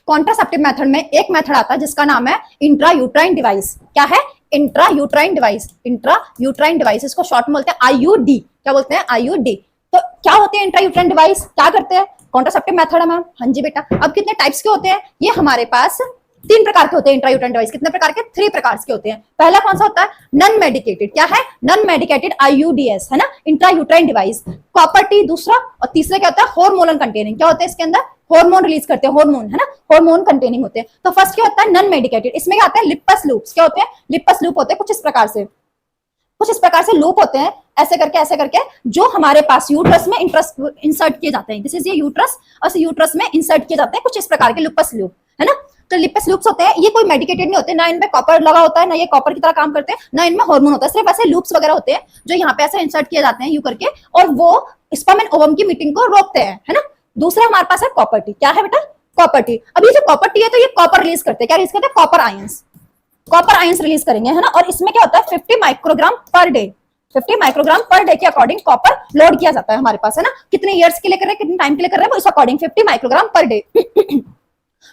Contraceptive method में एक method आता है जिसका नाम है इंट्रा यूट्राइन डिवाइस। क्या है? Intra uterine device. Intra uterine device, इसको शॉर्ट में बोलते हैं आईयूडी। क्या बोलते हैं? आईयूडी। तो क्या होते हैं इंट्रा यूट्राइन डिवाइस? क्या करते हैं? कॉन्ट्रासेप्टिव मेथड है मैम। हाँ जी बेटा। अब कितने टाइप्स के होते हैं? ये हमारे पास 3 प्रकार के होते हैं इंट्रा यूट्राइन डिवाइस। कितने प्रकार के? 3 प्रकार के होते हैं। पहला कौन सा होता है? Non medicated. क्या है? नॉन मेडिकेटेड आईयूडीएस, है ना, intra uterine device. Copper T दूसरा, और तीसरा क्या होता है? Hormonal containing. क्या होता है इसके अंदर? हार्मोन रिलीज करते हैं, हार्मोन, है ना, हार्मोन कंटेनिंग होते हैं। तो फर्स्ट क्या होता है? Non medicated. इसमें क्या आते हैं? Lips loops. क्या होते हैं? लिपस लूप होते हैं कुछ इस प्रकार से, कुछ इस प्रकार से लूप होते हैं, ऐसे करके जो हमारे पास यूट्रस में इंसर्ट किए जाते हैं। दिस इज ये यूट्रस, और यूट्रस में इंसर्ट किए जाते हैं कुछ इस प्रकार के लिपस लूप, है ना। तो लिपस लूप्स होते हैं, ये कोई मेडिकेटेड नहीं होते, ना इनमें कॉपर लगा होता है, ना ये कॉपर की तरह काम करते हैं, ना इनमें हार्मोन होता है। सिर्फ ऐसे लूप्स वगैरह होते हैं जो यहाँ पे ऐसे इंसर्ट किए जाते हैं यू करके, और वो स्पर्म एंड ओवम की मीटिंग को रोकते हैं, है ना। दूसरा हमारे पास है कॉपर टी। क्या है बेटा? Copper T. अब ये जो कॉपर टी है तो ये कॉपर रिलीज करते हैं। क्या रिलीज करते हैं? Copper ions. Copper ions release करेंगे, है ना। और इसमें क्या होता है? 50 microgram per day, 50 microgram per day के अकॉर्डिंग कॉपर लोड किया जाता है हमारे पास, है ना। कितने ईयर्स के लिए कर रहे हैं, कितने टाइम के लिए कर रहे हैं, वो इस according 50 microgram per day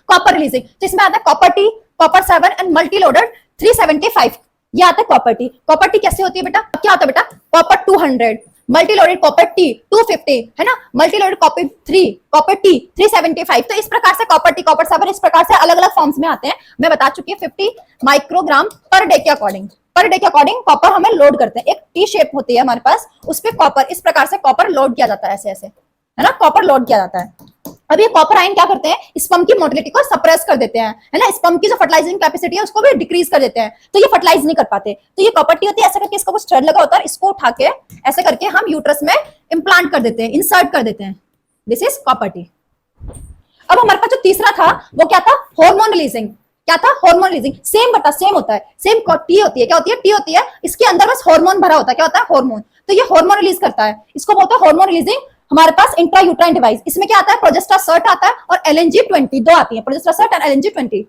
copper releasing. तो इसमें आता है copper T, copper 7 and multi loaded 375। ये आता है कॉपर टी। कॉपर टी कैसे होती है बेटा? क्या होता है बेटा? Copper 200, multi loaded copper T 250, है ना, multi loaded copper 3, copper T 375। तो इस प्रकार से कॉपर टी, कॉपर 7 इस प्रकार से अलग अलग फॉर्म्स में आते हैं। मैं बता चुकी हूँ 50 माइक्रोग्राम पर डे के अकॉर्डिंग, पर डे के अकॉर्डिंग कॉपर हमें लोड करते हैं। एक टी शेप होती है हमारे पास, उस पर कॉपर इस प्रकार से कॉपर लोड किया जाता है, ऐसे ऐसे, है ना, कॉपर लोड किया जाता है। अब ये कॉपर आयन क्या करते हैं? स्पर्म की मोटिलिटी को सप्रेस कर देते हैं, है ना। स्पर्म की जो फर्टिलाइजिंग कैपेसिटी है उसको भी डिक्रीज कर देते हैं, तो ये फर्टिलाइज नहीं कर पाते। तो ये कॉपर टी होती है, ऐसे करके इसका कुछ थ्रेड लगा होता है, इसको उठा के ऐसे करके हम यूट्रस में इम्प्लांट कर देते हैं, इंसर्ट कर देते हैं। This is copper T. अब हमारे पास जो तीसरा था वो क्या था? Hormone releasing. क्या था? Hormone releasing. सेम बता, सेम होता है, सेम टी होती है। क्या होती है? टी होती है, इसके अंदर बस हार्मोन भरा होता है। क्या होता है? हार्मोन। तो ये हार्मोन रिलीज करता है, इसको बोलते हैं हार्मोन रिलीजिंग। हमारे पास इंट्रा यूट्राइन डिवाइस, इसमें क्या आता है? प्रोजेस्टासर्ट आता है और LNG-20, दो आती है, प्रोजेस्टासर्ट और LNG-20।